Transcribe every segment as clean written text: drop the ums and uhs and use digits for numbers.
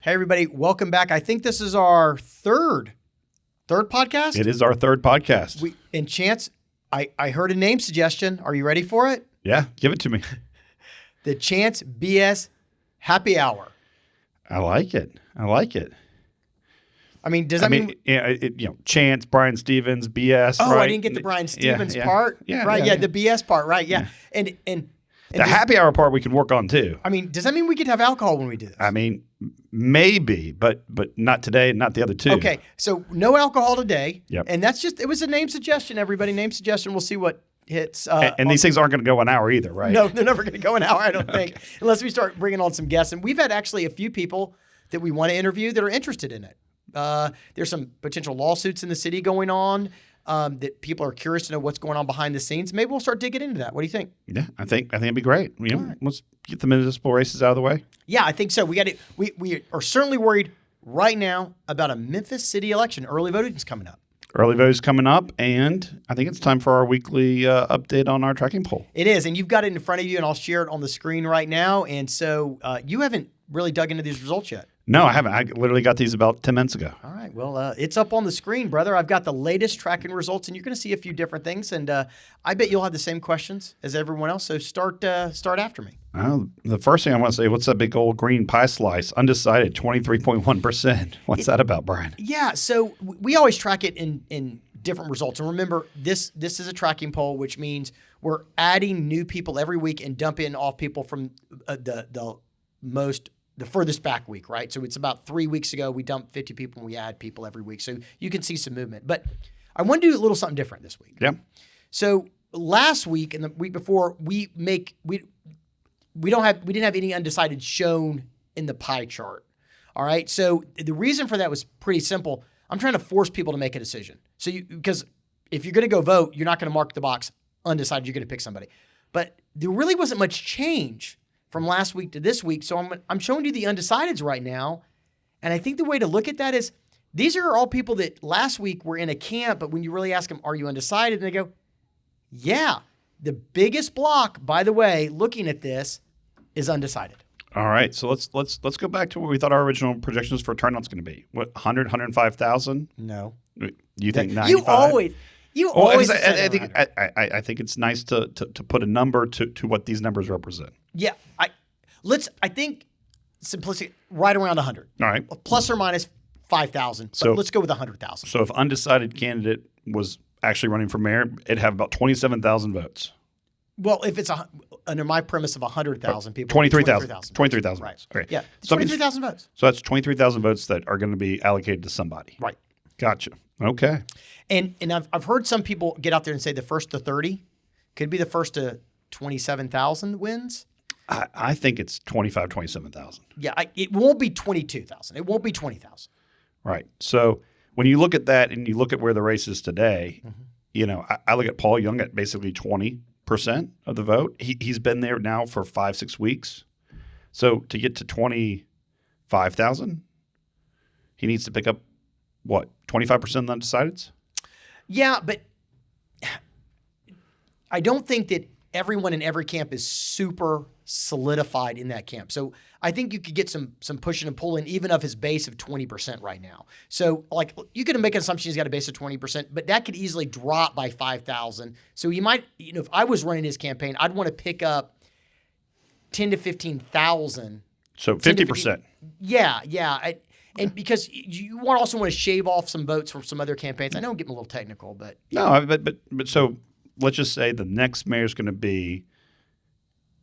Hey, everybody. Welcome back. I think this is our third podcast. It is our third podcast. And Chance, I heard a name suggestion. Are you ready for it? Yeah, give it to me. The Chance BS Happy Hour. I like it. I mean, does that mean Chance, Brian Stevens, BS. Oh, right? I didn't get the Brian Stevens yeah. part. Yeah, right. yeah. The BS part. Right. Yeah. And The happy hour part we can work on too. I mean, does that mean we could have alcohol when we do this? I mean, maybe, but not today, not the other two. Okay. So no alcohol today. Yep. And it was a name suggestion, everybody. Name suggestion. We'll see what hits. And these things aren't going to go an hour either, right? No, they're never going to go an hour, I don't think, unless we start bringing on some guests. And we've had actually a few people that we want to interview that are interested in it. There's some potential lawsuits in the city going on that people are curious to know what's going on behind the scenes. Maybe we'll start digging into that. What do you think? Yeah, I think it'd be great. Right. Let's get the municipal races out of the way. Yeah, I think so. We are certainly worried right now about a Memphis city election. Early voting is coming up. Early vote's coming up, and I think it's time for our weekly update on our tracking poll. It is, and you've got it in front of you, and I'll share it on the screen right now. And so you haven't really dug into these results yet. No, I haven't. I literally got these about 10 minutes ago. All right. Well, it's up on the screen, brother. I've got the latest tracking results, and you're going to see a few different things. And I bet you'll have the same questions as everyone else. So start after me. The first thing I want to say, what's that big old green pie slice? Undecided, 23.1%. What's that about, Brian? Yeah. So we always track it in different results. And remember, this is a tracking poll, which means we're adding new people every week and dumping off people from the furthest back week, right? So it's about 3 weeks ago, we dumped 50 people and we add people every week. So you can see some movement. But I want to do a little something different this week. Yeah. So last week and the week before, we didn't have any undecided shown in the pie chart. All right. So the reason for that was pretty simple. I'm trying to force people to make a decision. Because if you're going to go vote, you're not going to mark the box undecided, you're going to pick somebody. But there really wasn't much change from last week to this week. So I'm showing you the undecideds right now. And I think the way to look at that is these are all people that last week were in a camp, but when you really ask them, are you undecided? And they go, yeah. The biggest block, by the way, looking at this is undecided. All right. So let's go back to what we thought our original projections for turnout's going to be. What, 105,000? No. You think 95? You always. I think it's nice to put a number to what these numbers represent. Yeah, I think simplicity right around 100. All right, plus or minus 5,000. So let's go with 100,000. So if undecided candidate was actually running for mayor, it'd have about 27,000 votes. Well, if it's under my premise of 100,000 people, 23,000. 23,000 right? Votes. Okay. Yeah, 23,000 votes. So that's 23,000 votes that are going to be allocated to somebody. Right. Gotcha. Okay. And I've heard some people get out there and say the first to 30 could be the first to 27,000 wins. I think it's 27,000. Yeah, it won't be 22,000. It won't be 20,000. Right. So when you look at that and you look at where the race is today, I look at Paul Young at basically 20% of the vote. He's been there now for 5-6 weeks. So to get to 25,000, he needs to pick up, 25% of the undecideds? Yeah, but I don't think that everyone in every camp is super solidified in that camp. So I think you could get some pushing and pulling even of his base of 20% right now. So like you could make an assumption he's got a base of 20%, but that could easily drop by 5,000. So he might, if I was running his campaign, I'd want to pick up 10 to 15,000. So 50%. Yeah. And because you also want to shave off some votes from some other campaigns. I know I'm getting a little technical, but no, but so let's just say the next mayor is going to be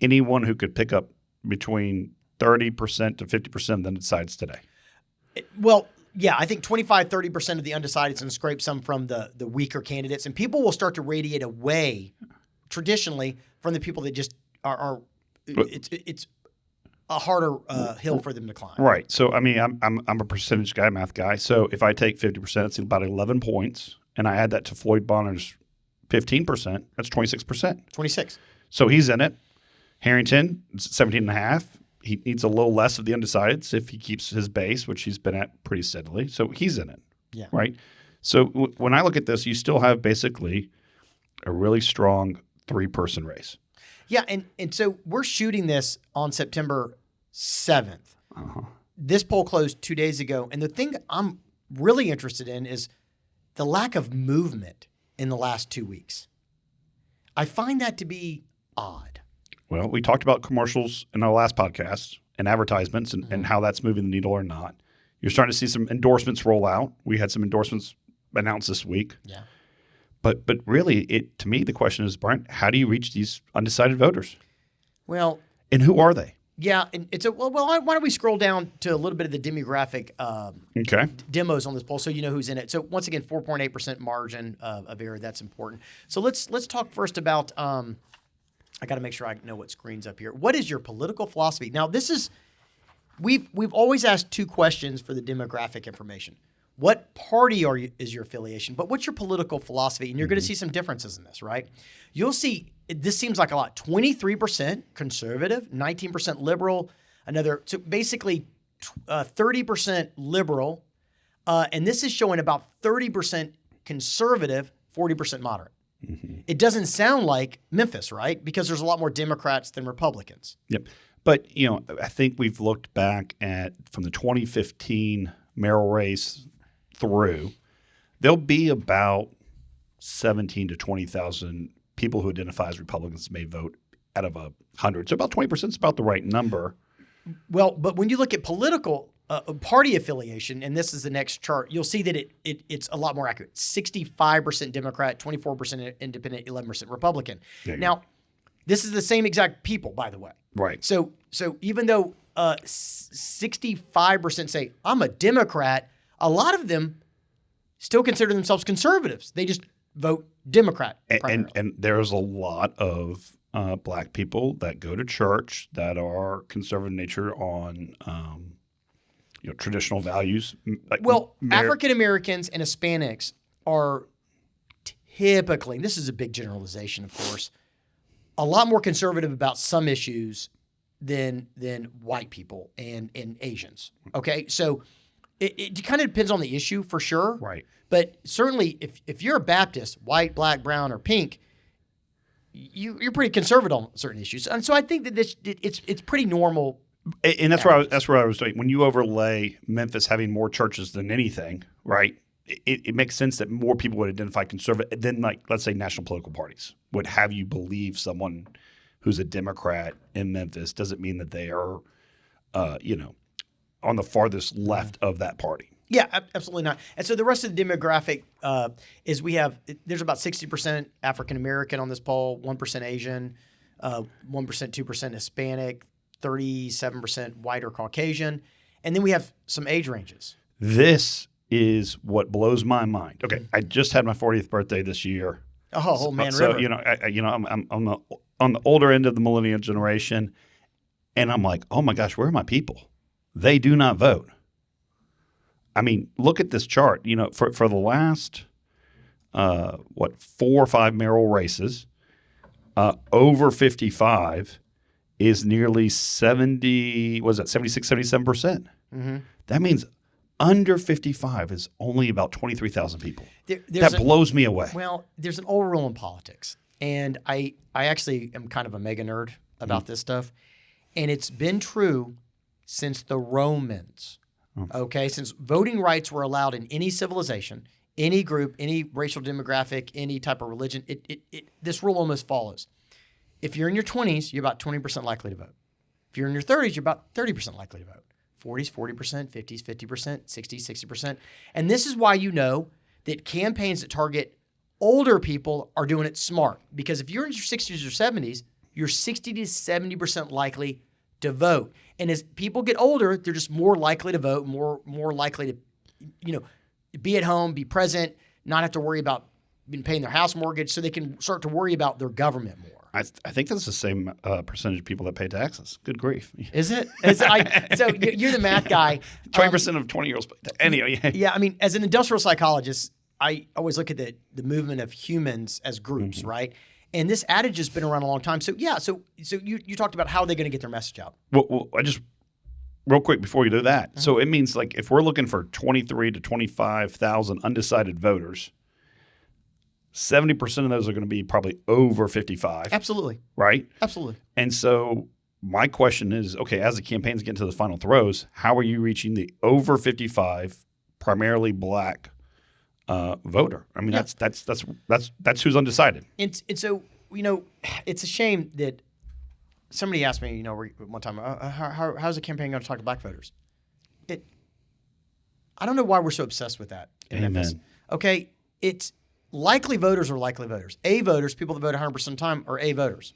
anyone who could pick up between 30% to 50% of the undecideds today. Well, yeah, I think 25-30% of the undecideds and scrape some from the weaker candidates, and people will start to radiate away traditionally from the people that just are it's a harder hill for them to climb. Right. So I mean, I'm a percentage guy, math guy. So if I take 50%, it's about 11 points, and I add that to Floyd Bonner's 15%, that's 26%. 26. So he's in it. Harrington, 17.5. He needs a little less of the undecideds if he keeps his base, which he's been at pretty steadily. So he's in it. Yeah. Right. So when I look at this, you still have basically a really strong 3-person race. Yeah, and so we're shooting this on September 7th. Uh-huh. this poll closed 2 days ago, and the thing I'm really interested in is the lack of movement in the last 2 weeks. I find that to be odd. Well, we talked about commercials in our last podcast and advertisements and how that's moving the needle or not. You're starting to see some endorsements roll out. We had some endorsements announced this week. Yeah. But really, to me, the question is, Brian, how do you reach these undecided voters? Well, and who are they? Yeah, and it's why don't we scroll down to a little bit of the demographic demos on this poll so you know who's in it. So once again, 4.8% margin of error. That's important. So let's talk first about. I got to make sure I know what screen's up here. What is your political philosophy? Now, this is we've always asked 2 questions for the demographic information. What party is your affiliation? But what's your political philosophy? And you're going to see some differences in this, right? You'll see this seems like a lot. 23% conservative, 19% liberal, so basically 30% liberal, and this is showing about 30% conservative, 40% moderate. Mm-hmm. It doesn't sound like Memphis, right? Because there's a lot more Democrats than Republicans. Yep. But, I think we've looked back at from the 2015 mayoral race through, there'll be about 17 to 20,000 people who identify as Republicans may vote out of 100. So about 20% is about the right number. Well, but when you look at political party affiliation, and this is the next chart, you'll see that it's a lot more accurate. 65% Democrat, 24% Independent, 11% Republican. Now, this is the same exact people, by the way. Right. So even though 65% say, I'm a Democrat, a lot of them still consider themselves conservatives. They just vote Democrat primarily. And there's a lot of black people that go to church that are conservative in nature on traditional values. African Americans and Hispanics are typically, this is a big generalization, of course, a lot more conservative about some issues than white people and Asians. Okay, so it kind of depends on the issue for sure. Right. But certainly, if you're a Baptist, white, black, brown, or pink, you're pretty conservative on certain issues, and so I think that it's pretty normal. And that's where I was doing. When you overlay Memphis having more churches than anything, right? It makes sense that more people would identify conservative than, like, let's say, national political parties would have you believe someone who's a Democrat in Memphis doesn't mean that they are, on the farthest left of that party. Yeah, absolutely not. And so the rest of the demographic is there's about 60% African American on this poll, 1% Asian, 1%, 2% Hispanic, 37% white or Caucasian, and then we have some age ranges. This is what blows my mind. Okay, I just had my 40th birthday this year. Oh, man, so river. I'm on the older end of the millennial generation, and I'm like, oh my gosh, where are my people? They do not vote. I mean, look at this chart. For the last 4 or 5 mayoral races, over 55 is nearly 76, 77%. Mm-hmm. That means under 55 is only about 23,000 people. That blows me away. Well, there's an old rule in politics, and I actually am kind of a mega nerd about this stuff, and it's been true since the Romans. Okay, since voting rights were allowed in any civilization, any group, any racial demographic, any type of religion, this rule almost follows. If you're in your 20s, you're about 20% likely to vote. If you're in your 30s, you're about 30% likely to vote. 40s, 40%, 50s, 50%, 60s, 60%. And this is why you know that campaigns that target older people are doing it smart. Because if you're in your 60s or 70s, you're 60 to 70% likely to vote. And as people get older, they're just more likely to vote, more likely to, be at home, be present, not have to worry about paying their house mortgage, so they can start to worry about their government more. I think that's the same percentage of people that pay taxes. Good grief. Is it? So you're the math guy. 20% of 20-year-olds pay taxes. Anyway. Yeah, I mean, as an industrial psychologist, I always look at the movement of humans as groups, right? And this adage has been around a long time. So yeah, so you talked about how they're going to get their message out. Well, I just real quick before you do that. So it means, like, if we're looking for 23 to 25,000 undecided voters, 70% of those are going to be probably over 55. Absolutely. Right? Absolutely. And so my question is, okay, as the campaigns get into the final throes, how are you reaching the over 55, primarily black voter? I mean, that's who's undecided. And so, it's a shame that somebody asked me, one time, how's the campaign going to talk to black voters? I don't know why we're so obsessed with that in Memphis. Okay, it's likely voters are likely voters. A voters, people that vote 100% of the time, are A voters.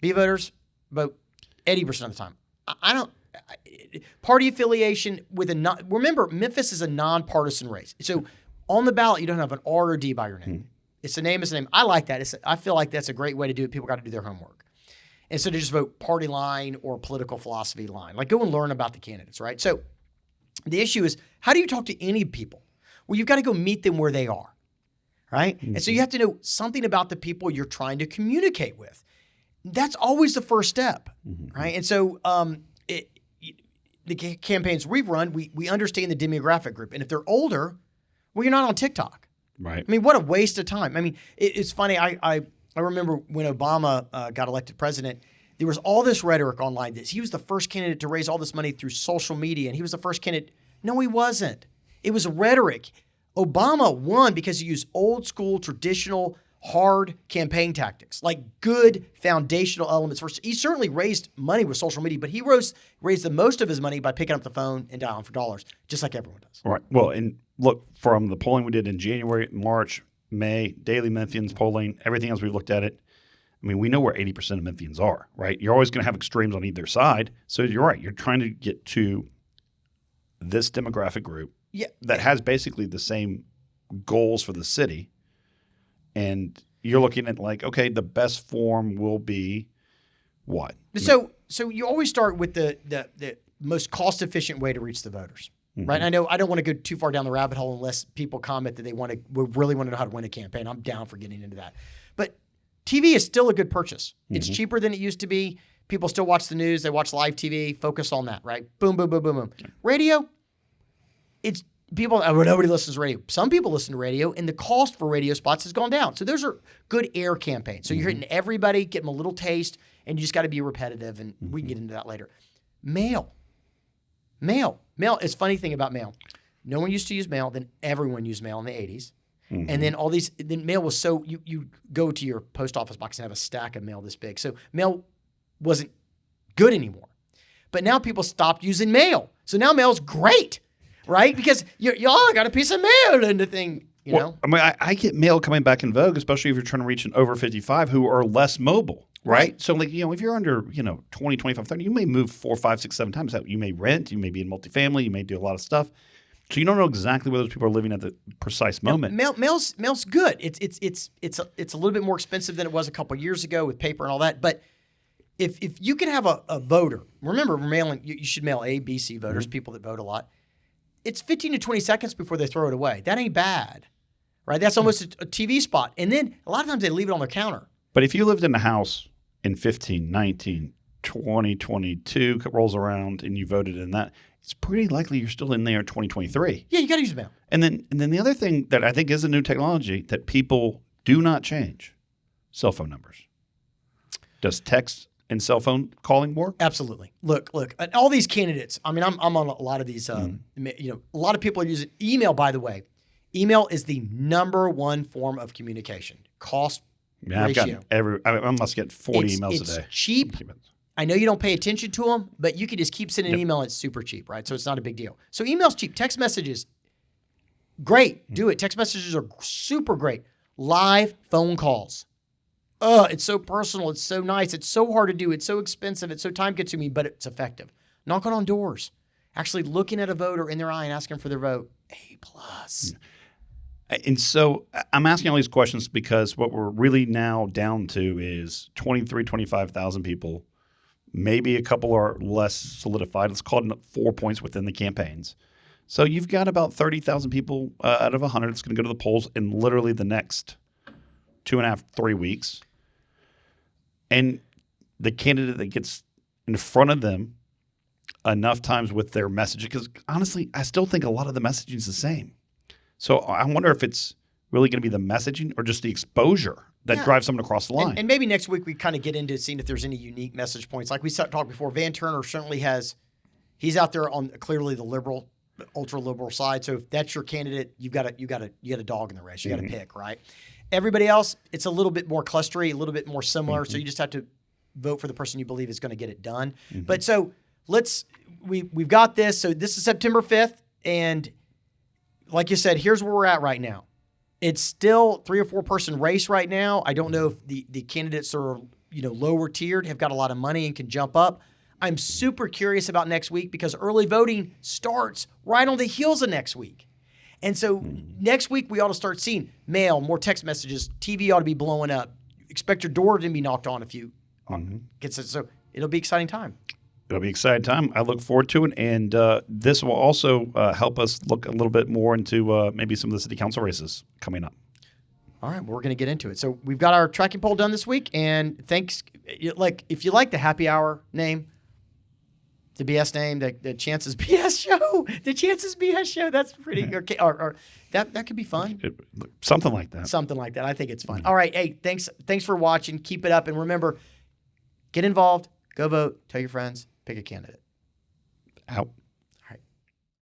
B voters vote 80% of the time. I don't party affiliation with remember, Memphis is a nonpartisan race. So on the ballot, you don't have an R or D by your name. It's a name. It's a name. I like that. I feel like that's a great way to do it. People got to do their homework. And so to just vote party line or political philosophy line. Like, go and learn about the candidates, right? So the issue is, how do you talk to any people? Well, you've got to go meet them where they are, right? And so you have to know something about the people you're trying to communicate with. That's always the first step, right? And so the campaigns we've run, we understand the demographic group. And if they're older, well, you're not on TikTok. Right. I mean, what a waste of time. I mean, it's funny. I remember when Obama got elected president, there was all this rhetoric online that he was the first candidate to raise all this money through social media, and he was the first candidate. No, he wasn't. It was rhetoric. Obama won because he used old school, traditional, hard campaign tactics, like good foundational elements. He certainly raised money with social media, but he raised the most of his money by picking up the phone and dialing for dollars, just like everyone does. Right. Well, and look, from the polling we did in January, March, May, daily Memphians polling, everything else we've looked at it, I mean, we know where 80% of Memphians are, right? You're always going to have extremes on either side. So you're right. You're trying to get to this demographic group that has basically the same goals for the city. And you're looking at like, okay, the best form will be what? So you always start with the most cost-efficient way to reach the voters, right? I know I don't want to go too far down the rabbit hole unless people comment that they really want to know how to win a campaign. I'm down for getting into that. But TV is still a good purchase. It's cheaper than it used to be. People still watch the news. They watch live TV. Focus on that, right? Boom, boom, boom, boom, boom. Radio, it's people. Nobody listens to radio. Some people listen to radio, and the cost for radio spots has gone down. So those are good air campaigns. So you're hitting everybody, get them a little taste, and you just got to be repetitive, and we can get into that later. Mail. It's a funny thing about mail. No one used to use mail. Then everyone used mail in the 80s. And then then mail was so, you go to your post office box and have a stack of mail this big. So mail wasn't good anymore. But now people stopped using mail. So now mail's great, right? Because y'all got a piece of mail in the thing, you know? I mean, I get mail coming back in vogue, especially if you're trying to reach an over 55 who are less mobile, right? So like, if you're under, 20, 25, 30, you may move 4, 5, 6, 7 times out. You may rent, you may be in multifamily, you may do a lot of stuff. So you don't know exactly where those people are living at the precise moment. Mail's good. It's a little bit more expensive than it was a couple of years ago with paper and all that. But if you can have a voter, remember mailing, you should mail A, B, C voters, people that vote a lot. It's 15 to 20 seconds before they throw it away. That ain't bad, right? That's almost a TV spot. And then a lot of times they leave it on their counter. But if you lived in a house in 15, 19, 20, 22 rolls around and you voted in that, it's pretty likely you're still in there in 2023. Yeah, you got to use mail. And then the other thing that I think is a new technology that people do not change, cell phone numbers. Does text and cell phone calling work? Absolutely. Look, and all these candidates, I mean, I'm on a lot of these, a lot of people are using email, by the way. Email is the number one form of communication. Cost ratio. I must get 40 emails a day. It's cheap. I know you don't pay attention to them, but you can just keep sending an email and it's super cheap, right? So it's not a big deal. So email's cheap. Text messages, great. Do it. Text messages are super great. Live phone calls. It's so personal. It's so nice. It's so hard to do. It's so expensive. It's so time-consuming, but it's effective. Knocking on doors. Actually looking at a voter in their eye and asking for their vote. A+. And so I'm asking all these questions because what we're really now down to is 25,000 people. Maybe a couple are less solidified. Let's call it 4 points within the campaigns. So you've got about 30,000 people out of 100 that's going to go to the polls in literally the next 2.5, 3 weeks. And the candidate that gets in front of them enough times with their messaging, because honestly, I still think a lot of the messaging is the same. So I wonder if it's really going to be the messaging or just the exposure that drive someone across the line. And maybe next week we kind of get into seeing if there's any unique message points. Like we talked before, Van Turner certainly he's out there on clearly the liberal, ultra liberal side. So if that's your candidate, you got a dog in the race. You got to pick, right? Everybody else, it's a little bit more clustery, a little bit more similar. So you just have to vote for the person you believe is going to get it done. But so we've got this. So this is September 5th. And like you said, here's where we're at right now. It's still 3 or 4 person race right now. I don't know if the candidates are, lower tiered, have got a lot of money and can jump up. I'm super curious about next week because early voting starts right on the heels of next week. And so next week we ought to start seeing mail, more text messages, TV ought to be blowing up. Expect your door to be knocked on if you get it. So it'll be an exciting time. It'll be an exciting time. I look forward to it. And this will also help us look a little bit more into maybe some of the city council races coming up. All right, well, we're going to get into it. So we've got our tracking poll done this week. And thanks. If you like the happy hour name, the BS name, the Chance's BS show, the Chance's BS show, that's pretty okay. Or that could be fun. Something like that. Something like that. I think it's fun. All right. Hey, thanks for watching. Keep it up. And remember, get involved. Go vote. Tell your friends. Pick a candidate. Out.